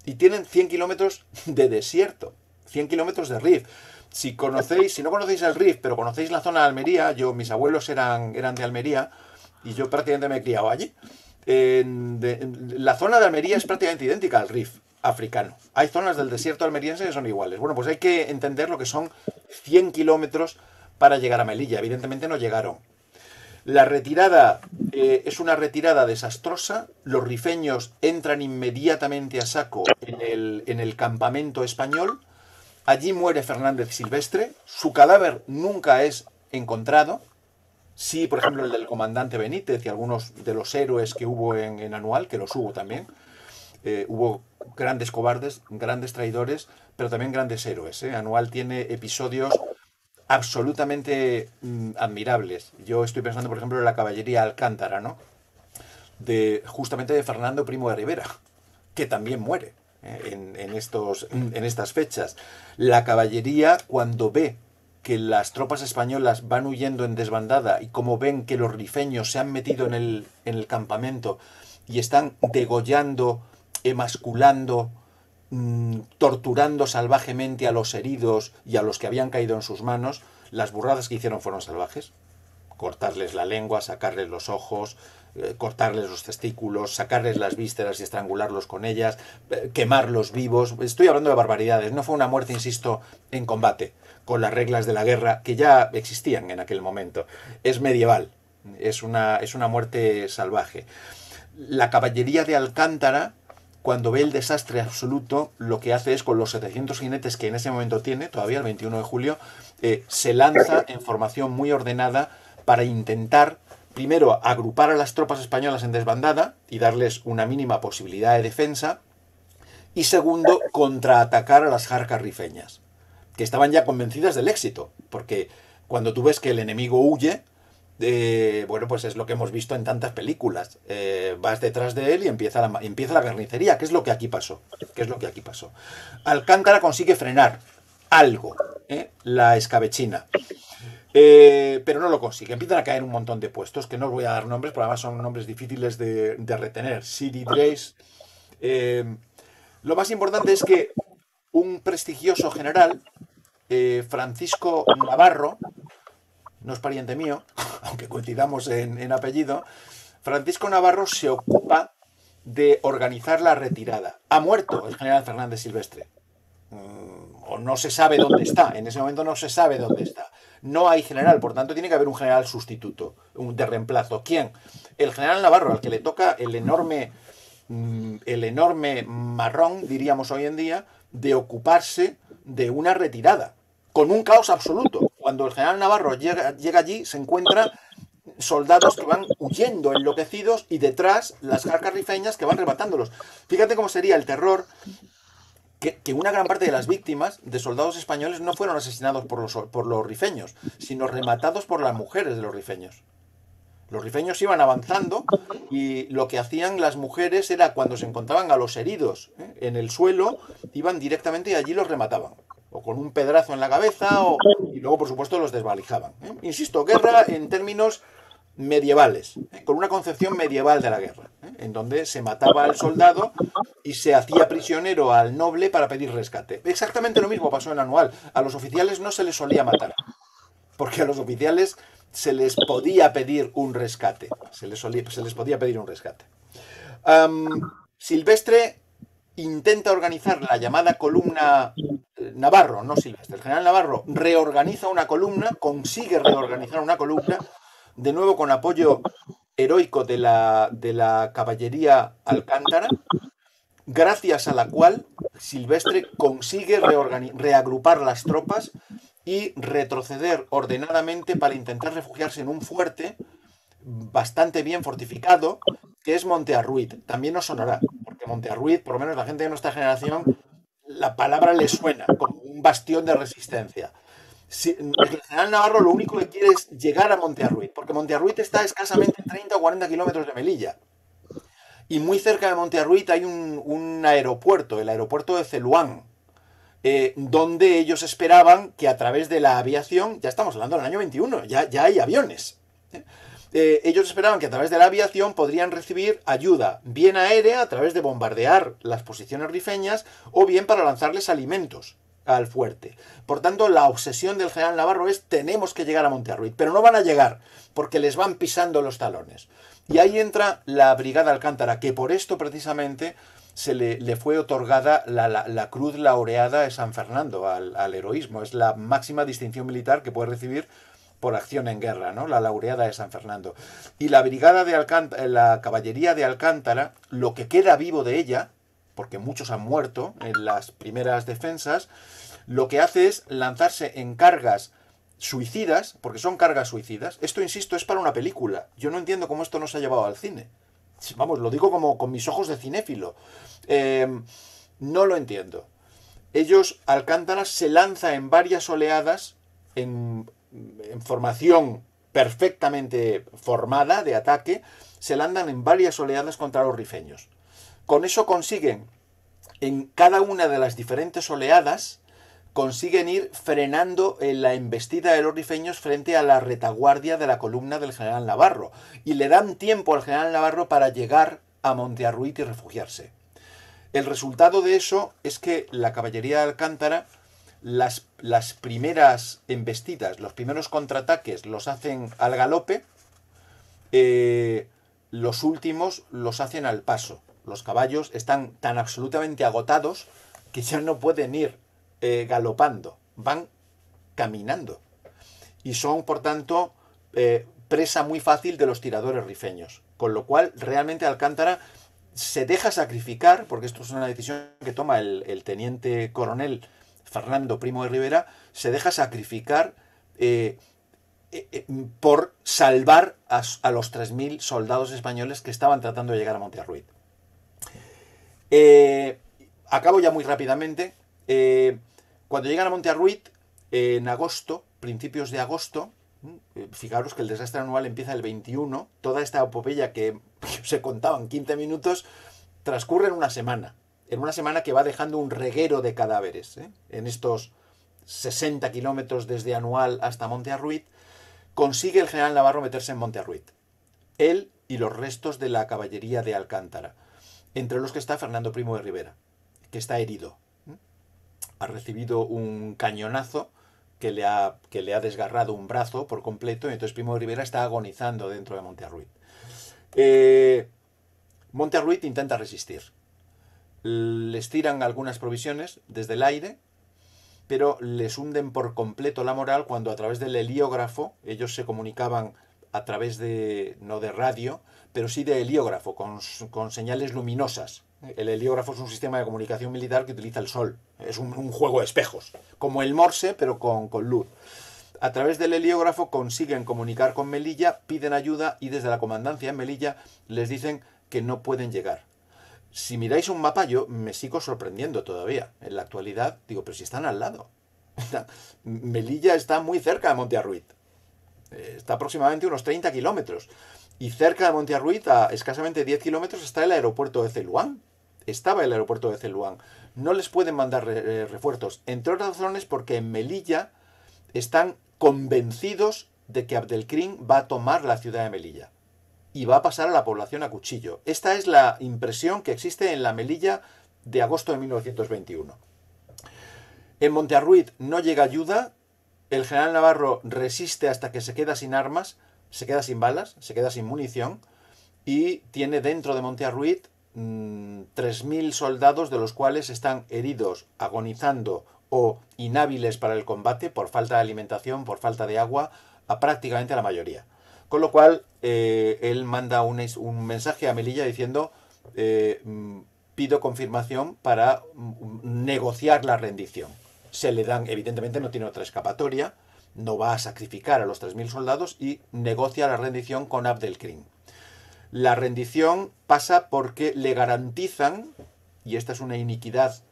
Y tienen 100 kilómetros de desierto, 100 kilómetros de Rif. Si no conocéis el Rif, pero conocéis la zona de Almería, mis abuelos eran de Almería, y yo prácticamente me he criado allí. La zona de Almería es prácticamente idéntica al Rif africano. Hay zonas del desierto almeriense que son iguales. Bueno, pues hay que entender lo que son 100 kilómetros para llegar a Melilla. Evidentemente no llegaron. La retirada es una retirada desastrosa. Los rifeños entran inmediatamente a saco en el campamento español. Allí muere Fernández Silvestre. Su cadáver nunca es encontrado. Sí, por ejemplo, el del comandante Benítez y algunos de los héroes que hubo en Anual, que los hubo también. Hubo grandes cobardes, grandes traidores, pero también grandes héroes. Anual tiene episodios absolutamente admirables. Yo estoy pensando, por ejemplo, en la caballería Alcántara, ¿no? Justamente de Fernando Primo de Rivera, que también muere en estas fechas. La caballería, cuando ve que las tropas españolas van huyendo en desbandada y como ven que los rifeños se han metido en el campamento y están degollando, emasculando, torturando salvajemente a los heridos y a los que habían caído en sus manos, las burradas que hicieron fueron salvajes. Cortarles la lengua, sacarles los ojos, cortarles los testículos, sacarles las vísceras y estrangularlos con ellas, quemarlos vivos. Estoy hablando de barbaridades. No fue una muerte, insisto, en combate, con las reglas de la guerra que ya existían en aquel momento. Es medieval, es una muerte salvaje. La caballería de Alcántara, cuando ve el desastre absoluto, lo que hace es, con los 700 jinetes que en ese momento tiene, todavía el 21 de julio, se lanza en formación muy ordenada para intentar, primero, agrupar a las tropas españolas en desbandada y darles una mínima posibilidad de defensa, y segundo, contraatacar a las jarcas rifeñas, que estaban ya convencidas del éxito, porque cuando tú ves que el enemigo huye, bueno, pues es lo que hemos visto en tantas películas. Vas detrás de él y empieza la carnicería, que es lo que aquí pasó. Alcántara consigue frenar algo, la escabechina. Pero no lo consigue. Empiezan a caer un montón de puestos, que no os voy a dar nombres, porque además son nombres difíciles de retener. Sidi Dreis. Lo más importante es que un prestigioso general, Francisco Navarro, no es pariente mío, aunque coincidamos en apellido, Francisco Navarro se ocupa de organizar la retirada. Ha muerto el general Fernández Silvestre. O no se sabe dónde está. En ese momento no se sabe dónde está. No hay general, por tanto tiene que haber un general sustituto, de reemplazo. ¿Quién? El general Navarro, al que le toca el enorme marrón, diríamos hoy en día, de ocuparse de una retirada, con un caos absoluto. Cuando el general Navarro llega allí, se encuentra soldados que van huyendo enloquecidos y detrás las jarcas rifeñas que van rematándolos. Fíjate cómo sería el terror, que una gran parte de las víctimas de soldados españoles no fueron asesinados por los rifeños, sino rematados por las mujeres de los rifeños. Los rifeños iban avanzando y lo que hacían las mujeres era, cuando se encontraban a los heridos en el suelo, iban directamente y allí los remataban. O con un pedrazo en la cabeza, y luego, por supuesto, los desvalijaban. Insisto, guerra en términos medievales, con una concepción medieval de la guerra, en donde se mataba al soldado y se hacía prisionero al noble para pedir rescate. Exactamente lo mismo pasó en Anual. A los oficiales no se les solía matar, porque a los oficiales se les podía pedir un rescate. Se les podía pedir un rescate. Silvestre intenta organizar la llamada columna Navarro, no Silvestre. El general Navarro reorganiza una columna, consigue reorganizar una columna, de nuevo con apoyo heroico de la caballería Alcántara, gracias a la cual Silvestre consigue reagrupar las tropas y retroceder ordenadamente para intentar refugiarse en un fuerte bastante bien fortificado, que es Monte Arruit. También nos sonará, porque Monte Arruit, por lo menos la gente de nuestra generación, la palabra le suena como un bastión de resistencia. El general Navarro lo único que quiere es llegar a Monte Arruit, porque Monte Arruit está escasamente 30 o 40 kilómetros de Melilla. Y muy cerca de Monte Arruit hay un aeropuerto, el aeropuerto de Celuán, donde ellos esperaban que a través de la aviación, ya estamos hablando del año 21, ya hay aviones, ellos esperaban que a través de la aviación podrían recibir ayuda, bien aérea a través de bombardear las posiciones rifeñas o bien para lanzarles alimentos al fuerte. Por tanto, la obsesión del general Navarro es: tenemos que llegar a Monte Arruit, pero no van a llegar porque les van pisando los talones. Y ahí entra la Brigada Alcántara, que por esto precisamente se le fue otorgada la Cruz Laureada de San Fernando al heroísmo. Es la máxima distinción militar que puede recibir por acción en guerra, ¿no? La Laureada de San Fernando. Y la Brigada de Alcántara, la caballería de Alcántara, lo que queda vivo de ella, porque muchos han muerto en las primeras defensas, lo que hace es lanzarse en cargas suicidas, porque son cargas suicidas. Esto, insisto, es para una película. Yo no entiendo cómo esto no se ha llevado al cine. Vamos, lo digo como con mis ojos de cinéfilo. No lo entiendo. Ellos, Alcántara, se lanza en varias oleadas, en formación perfectamente formada de ataque, se lanzan en varias oleadas contra los rifeños. Con eso consiguen, en cada una de las diferentes oleadas, consiguen ir frenando en la embestida de los rifeños frente a la retaguardia de la columna del general Navarro, y le dan tiempo al general Navarro para llegar a Monte Arruit y refugiarse. El resultado de eso es que la caballería de Alcántara, las primeras embestidas, los primeros contraataques los hacen al galope, los últimos los hacen al paso. Los caballos están tan absolutamente agotados que ya no pueden ir galopando, van caminando. Y son, por tanto, presa muy fácil de los tiradores rifeños. Con lo cual, realmente Alcántara se deja sacrificar, porque esto es una decisión que toma el teniente coronel Fernando Primo de Rivera, se deja sacrificar por salvar a los 3.000 soldados españoles que estaban tratando de llegar a Monte Arruit. Acabo ya muy rápidamente. Cuando llegan a Monte Arruit, en agosto, principios de agosto, fijaros que el desastre anual empieza el 21, toda esta epopeya que se contaban 15 minutos transcurre en una semana que va dejando un reguero de cadáveres, en estos 60 kilómetros desde Anual hasta Monte Arruit. Consigue el general Navarro meterse en Monte Arruit, él y los restos de la caballería de Alcántara, entre los que está Fernando Primo de Rivera, que está herido. Ha recibido un cañonazo que le ha desgarrado un brazo por completo, y entonces Primo de Rivera está agonizando dentro de Monte Arruit. Monte Arruit intenta resistir. Les tiran algunas provisiones desde el aire, pero les hunden por completo la moral cuando a través del heliógrafo, ellos se comunicaban a través de, no de radio, pero sí de heliógrafo, con señales luminosas. El heliógrafo es un sistema de comunicación militar que utiliza el sol. Es un juego de espejos, como el Morse, pero con luz. A través del heliógrafo consiguen comunicar con Melilla, piden ayuda y desde la comandancia en Melilla les dicen que no pueden llegar. Si miráis un mapa, yo me sigo sorprendiendo todavía. En la actualidad, digo, pero si están al lado. Melilla está muy cerca de Monte Arruit. Está aproximadamente unos 30 kilómetros. Y cerca de Monte Arruit, a escasamente 10 kilómetros, está el aeropuerto de Celuán. Estaba el aeropuerto de Celuán. No les pueden mandar refuerzos. Entre otras razones porque en Melilla están convencidos de que Abdelkrim va a tomar la ciudad de Melilla y va a pasar a la población a cuchillo. Esta es la impresión que existe en la Melilla de agosto de 1921. En Montearruit no llega ayuda, el general Navarro resiste hasta que se queda sin armas, se queda sin balas, se queda sin munición y tiene dentro de Montearruit 3.000 soldados, de los cuales están heridos, agonizando o inhábiles para el combate por falta de alimentación, por falta de agua, a prácticamente la mayoría. Con lo cual, él manda un mensaje a Melilla diciendo pido confirmación para negociar la rendición. Se le dan, evidentemente no tiene otra escapatoria, no va a sacrificar a los 3.000 soldados y negocia la rendición con Abdelkrim. La rendición pasa porque le garantizan, y esta es una iniquidad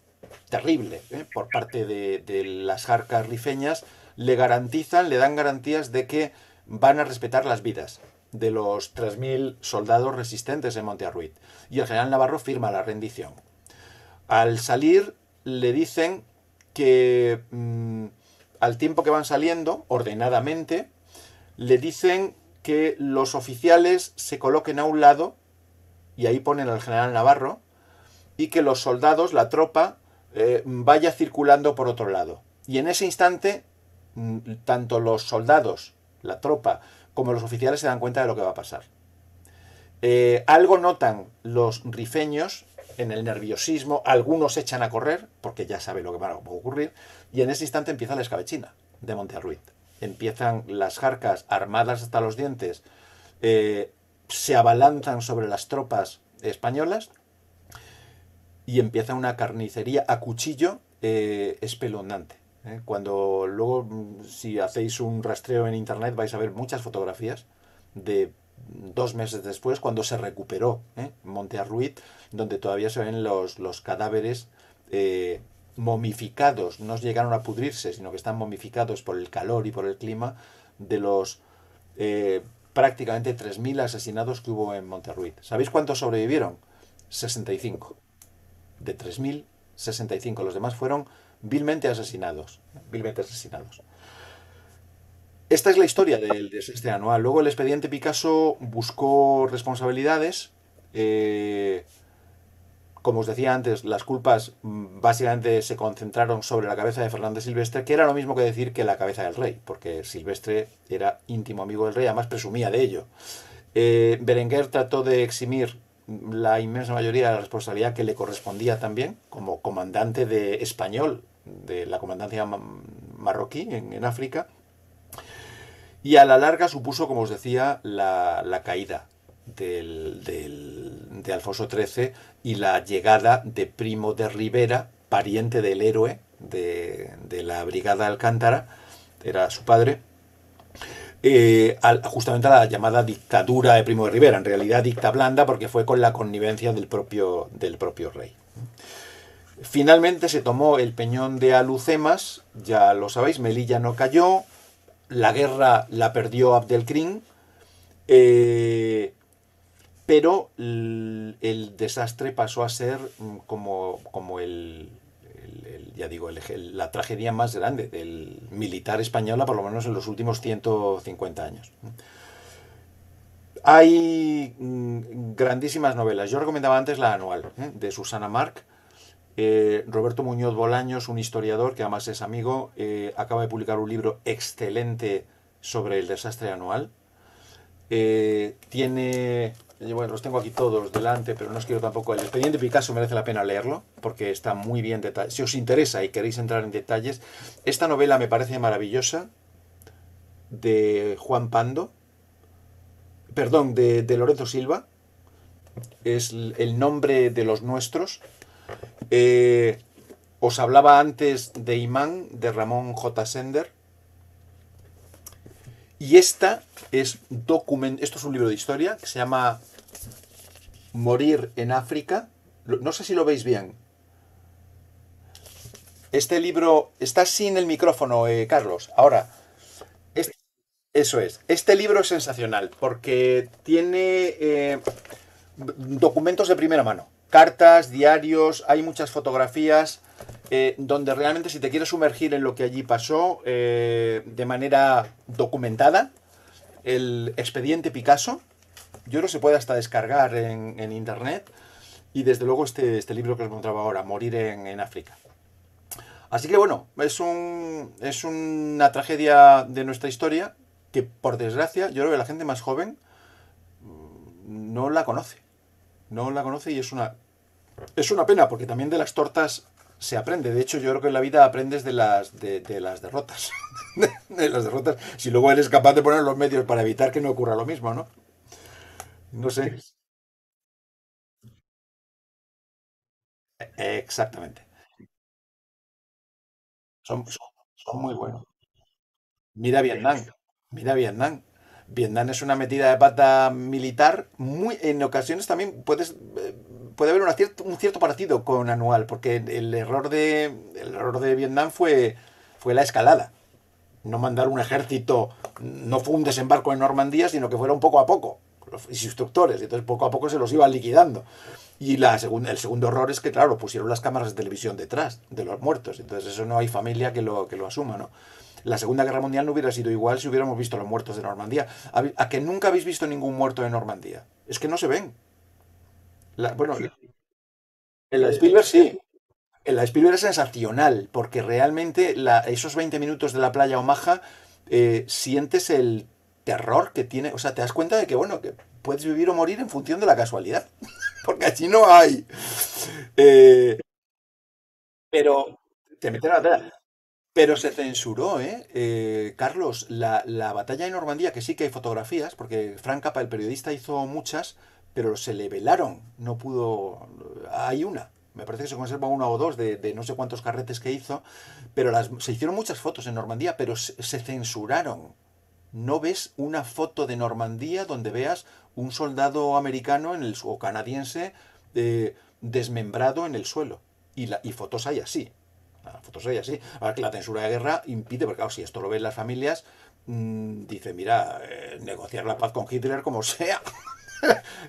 terrible por parte de las jarcas rifeñas, le dan garantías de que van a respetar las vidas de los 3.000 soldados resistentes en Montearruit. Y el general Navarro firma la rendición. Al salir le dicen que al tiempo que van saliendo, ordenadamente, le dicen que los oficiales se coloquen a un lado, y ahí ponen al general Navarro, y que los soldados, la tropa, vaya circulando por otro lado. Y en ese instante, tanto los soldados, la tropa, como los oficiales se dan cuenta de lo que va a pasar. Algo notan los rifeños en el nerviosismo, algunos echan a correr, porque ya saben lo que va a ocurrir, y en ese instante empieza la escabechina de Montearruit. Empiezan las jarcas armadas hasta los dientes, se abalanzan sobre las tropas españolas y empieza una carnicería a cuchillo espeluznante. Cuando luego, si hacéis un rastreo en internet, vais a ver muchas fotografías de 2 meses después, cuando se recuperó Montearruit, donde todavía se ven los cadáveres momificados, no llegaron a pudrirse, sino que están momificados por el calor y por el clima, de los prácticamente 3.000 asesinados que hubo en Montearruit. ¿Sabéis cuántos sobrevivieron? 65. De 3.000, 65. Los demás fueron vilmente asesinados. Vilmente asesinados. Esta es la historia del desastre anual. Luego el expediente Picasso buscó responsabilidades. Como os decía antes, las culpas básicamente se concentraron sobre la cabeza de Fernández Silvestre, que era lo mismo que decir que la cabeza del rey, porque Silvestre era íntimo amigo del rey, además presumía de ello. Berenguer trató de eximir la inmensa mayoría de la responsabilidad que le correspondía también, como comandante español de la comandancia marroquí en África, y a la larga supuso, como os decía, la caída de Alfonso XIII y la llegada de Primo de Rivera, pariente del héroe de la Brigada Alcántara, era su padre, justamente a la llamada dictadura de Primo de Rivera, en realidad dicta blanda, porque fue con la connivencia del propio rey. Finalmente se tomó el peñón de Alucemas, ya lo sabéis, Melilla no cayó, la guerra la perdió Abdelkrim, pero el desastre pasó a ser como la tragedia más grande del militar española, por lo menos en los últimos 150 años. Hay grandísimas novelas. Yo recomendaba antes la Anual, de Susana March. Roberto Muñoz Bolaños, un historiador que además es amigo, acaba de publicar un libro excelente sobre el desastre anual. Bueno, los tengo aquí todos delante, pero no os quiero tampoco. El expediente Picasso merece la pena leerlo, porque está muy bien detallado. Si os interesa y queréis entrar en detalles, esta novela me parece maravillosa, de Juan Pando, perdón, de Lorenzo Silva, es El nombre de los nuestros. Os hablaba antes de Imán, de Ramón J. Sender. Y esto es un libro de historia que se llama Morir en África. No sé si lo veis bien. Este libro está sin el micrófono, Carlos. Ahora, eso es. Este libro es sensacional porque tiene documentos de primera mano. Cartas, diarios, hay muchas fotografías, donde realmente, si te quieres sumergir en lo que allí pasó de manera documentada, el expediente Picasso. Yo creo que se puede hasta descargar en internet. Y desde luego este libro que os encontraba ahora, Morir en África. Así que bueno, es una tragedia de nuestra historia que por desgracia yo creo que la gente más joven no la conoce. No la conoce y es una pena porque también de las tortas se aprende. De hecho yo creo que en la vida aprendes de las derrotas. De las derrotas. Si luego eres capaz de poner los medios para evitar que no ocurra lo mismo, ¿no? No sé. Exactamente. Son muy buenos. Mira Vietnam, mira Vietnam. Vietnam es una metida de pata militar muy, en ocasiones también puede haber un cierto parecido con Anual, porque el error de Vietnam fue la escalada. No mandar un ejército, no fue un desembarco en Normandía, sino que fuera un poco a poco. Los instructores, y entonces poco a poco se los iban liquidando. Y el segundo error es que, claro, pusieron las cámaras de televisión detrás de los muertos. Entonces eso no hay familia que lo asuma, ¿no? La Segunda Guerra Mundial no hubiera sido igual si hubiéramos visto los muertos de Normandía. ¿A que nunca habéis visto ningún muerto de Normandía? Es que no se ven. Bueno, en la Spielberg sí. En la Spielberg es sensacional, porque realmente esos 20 minutos de la playa Omaha sientes el terror que tiene. O sea, te das cuenta de que, bueno, que puedes vivir o morir en función de la casualidad. Porque allí no hay. eh, pero te meten a la tela. Pero se censuró, ¿eh? Carlos, la batalla de Normandía, que sí que hay fotografías, porque Frank Capra, el periodista, hizo muchas, pero se le velaron. No pudo. Hay una. Me parece que se conserva una o dos de no sé cuántos carretes que hizo. Pero se hicieron muchas fotos en Normandía, pero se censuraron. No ves una foto de Normandía donde veas un soldado americano o canadiense desmembrado en el suelo. Y fotos hay así. Fotos hay así. Ahora que la censura de guerra impide, porque claro, si esto lo ven las familias, dice, mira, negociar la paz con Hitler como sea,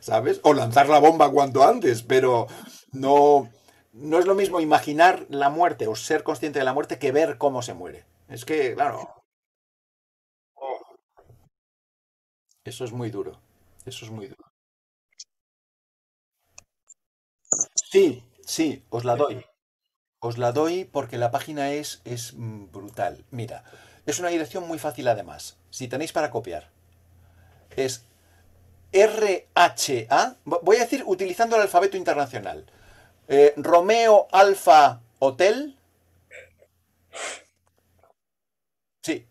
¿sabes? O lanzar la bomba cuanto antes, pero no, no es lo mismo imaginar la muerte o ser consciente de la muerte que ver cómo se muere. Es que, claro, eso es muy duro. Eso es muy duro. Sí, sí, os la doy. Os la doy porque la página es brutal. Mira, es una dirección muy fácil además. Si tenéis para copiar. Es RHA. Voy a decir utilizando el alfabeto internacional. Romeo Alfa Hotel. Sí,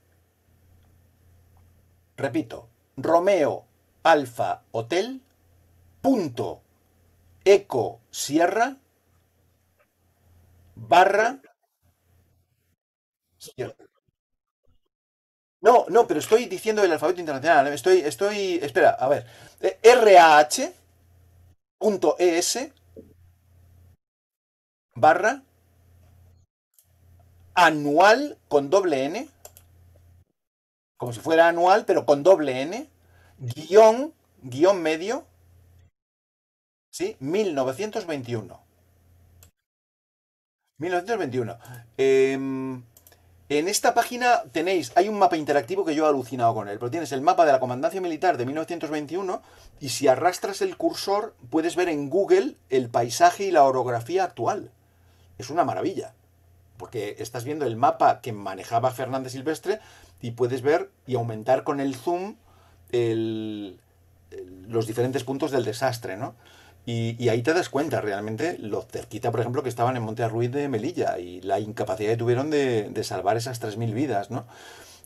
repito. Romeo Alfa Hotel. Punto. Eco Sierra. Barra. No, no, pero estoy diciendo el alfabeto internacional. Espera, a ver. RAH. Punto ES. Barra. Anual con doble N. Como si fuera anual, pero con doble N. Guión medio. Sí, 1921. 1921. En esta página hay un mapa interactivo que yo he alucinado con él, pero tienes el mapa de la Comandancia Militar de 1921 y si arrastras el cursor puedes ver en Google el paisaje y la orografía actual. Es una maravilla, porque estás viendo el mapa que manejaba Fernández Silvestre y puedes ver y aumentar con el zoom el, los diferentes puntos del desastre, ¿no? Y ahí te das cuenta realmente lo cerquita, por ejemplo, que estaban en Monte Ruiz de Melilla y la incapacidad que tuvieron de salvar esas 3.000 vidas, ¿no?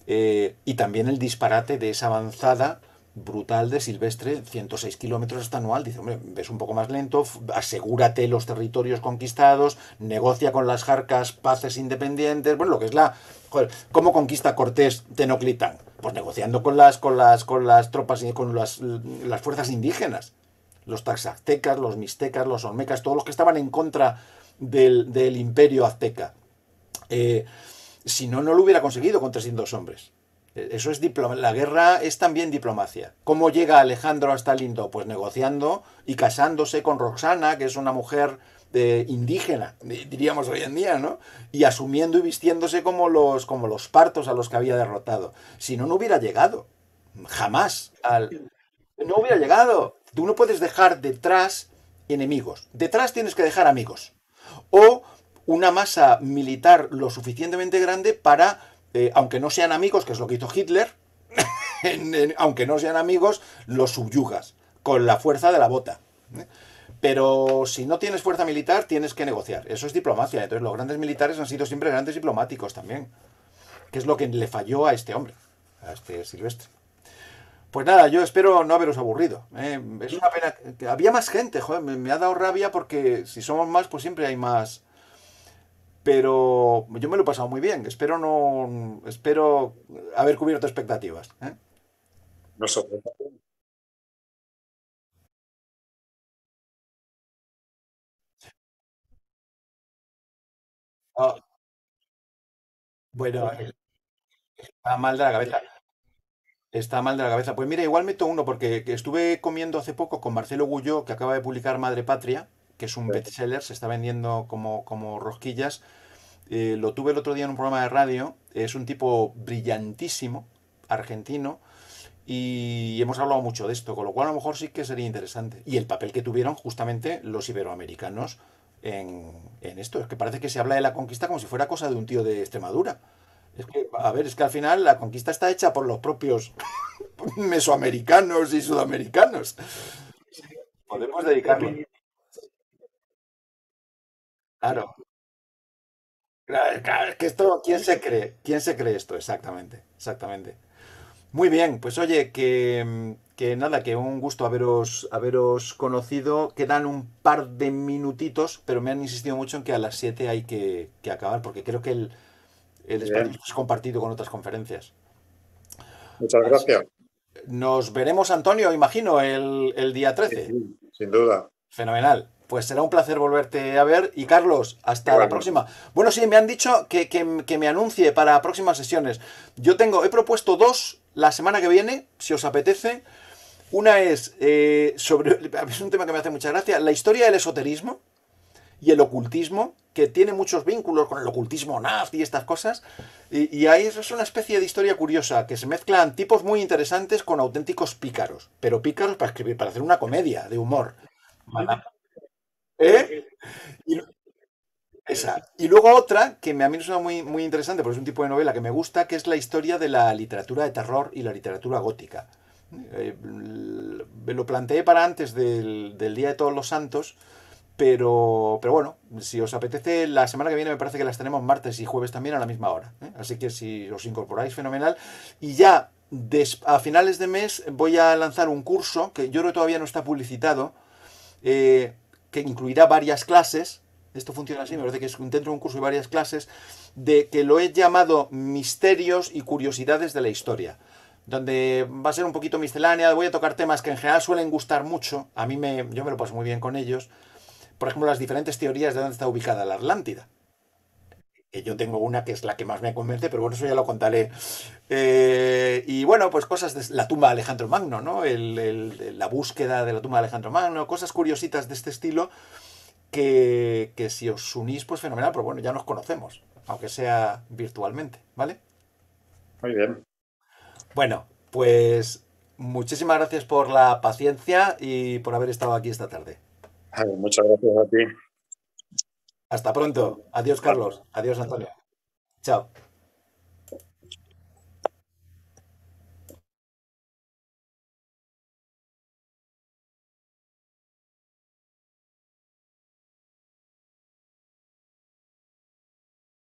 Y también el disparate de esa avanzada brutal de Silvestre, 106 kilómetros hasta Anual. Dice, hombre, ves un poco más lento, asegúrate los territorios conquistados, negocia con las jarcas paces independientes. Bueno, lo que es Joder, ¿cómo conquista Cortés Tenochtitlán? Pues negociando con las tropas y con las fuerzas indígenas. Los taxaztecas, los mixtecas, los olmecas, todos los que estaban en contra del imperio azteca. Eh, si no, no lo hubiera conseguido con 300 hombres. Eso es la guerra es también diplomacia. ¿Cómo llega Alejandro hasta Lindo? Pues negociando y casándose con Roxana, que es una mujer indígena, diríamos hoy en día, ¿no? Y asumiendo y vistiéndose como los partos a los que había derrotado. Si no, no hubiera llegado. Jamás. No hubiera llegado. Tú no puedes dejar detrás enemigos. Detrás tienes que dejar amigos. O una masa militar lo suficientemente grande para, aunque no sean amigos, que es lo que hizo Hitler, aunque no sean amigos, los subyugas con la fuerza de la bota. ¿Eh? Pero si no tienes fuerza militar, tienes que negociar. Eso es diplomacia. Entonces los grandes militares han sido siempre grandes diplomáticos también. Que es lo que le falló a este hombre, a este Silvestre. Pues nada, yo espero no haberos aburrido. Es una pena. Había más gente, joder, me ha dado rabia porque si somos más, pues siempre hay más. Pero yo me lo he pasado muy bien. Espero haber cubierto expectativas. ¿Eh? Nosotros. Ah, bueno, está mal de la cabeza. Está mal de la cabeza. Pues mira, igual meto uno porque que estuve comiendo hace poco con Marcelo Guyó, que acaba de publicar Madre Patria, que es un bestseller, se está vendiendo como rosquillas. Lo tuve el otro día en un programa de radio. Es un tipo brillantísimo, argentino, y hemos hablado mucho de esto, con lo cual a lo mejor sí que sería interesante. Y el papel que tuvieron justamente los iberoamericanos en esto. Es que parece que se habla de la conquista como si fuera cosa de un tío de Extremadura. Es que, a ver, es que al final la conquista está hecha por los propios mesoamericanos y sudamericanos. Podemos dedicarlo. Claro. Claro, claro, es que esto, ¿quién se cree? ¿Quién se cree esto? Exactamente, exactamente. Muy bien, pues oye, que nada, que un gusto haberos conocido. Quedan un par de minutitos, pero me han insistido mucho en que a las 7 hay que acabar, porque creo que el Muy espacio bien, es compartido con otras conferencias. muchas gracias. Nos veremos, Antonio, imagino, el día Sí, 13. sí, sin duda. Fenomenal. Pues será un placer volverte a ver. Y Carlos, hasta la Igualmente. próxima. Bueno, sí, me han dicho que me anuncie para próximas sesiones. He propuesto dos la semana que viene, si os apetece. Una es es un tema que me hace mucha gracia, la historia del esoterismo y el ocultismo, que tiene muchos vínculos con el ocultismo nazi y estas cosas. Y ahí es una especie de historia curiosa, que se mezclan tipos muy interesantes con auténticos pícaros. Pero pícaros para escribir, para hacer una comedia de humor. ¿Eh? Y, y luego otra que a mí me suena muy interesante, porque es un tipo de novela que me gusta, que es la historia de la literatura de terror y la literatura gótica. Me lo planteé para antes del Día de Todos los Santos, pero bueno, si os apetece, la semana que viene me parece que las tenemos martes y jueves también a la misma hora. ¿Eh? Así que si os incorporáis, fenomenal. Y ya a finales de mes voy a lanzar un curso que yo creo que todavía no está publicitado, que incluirá varias clases. Esto funciona así, me parece que es dentro de un curso de varias clases, de que lo he llamado Misterios y Curiosidades de la Historia. Donde va a ser un poquito miscelánea, voy a tocar temas que en general suelen gustar mucho. Yo me lo paso muy bien con ellos. Por ejemplo, las diferentes teorías de dónde está ubicada la Atlántida. Que yo tengo una que es la que más me convence, pero bueno, eso ya lo contaré. Y bueno, pues cosas de la tumba de Alejandro Magno, ¿no? La búsqueda de la tumba de Alejandro Magno, cosas curiositas de este estilo que si os unís, pues fenomenal, pero bueno, ya nos conocemos, aunque sea virtualmente, ¿vale? Muy bien. Bueno, pues muchísimas gracias por la paciencia y por haber estado aquí esta tarde. Ay, muchas gracias a ti. Hasta pronto. Adiós, Carlos. Adiós, Antonio. Chao.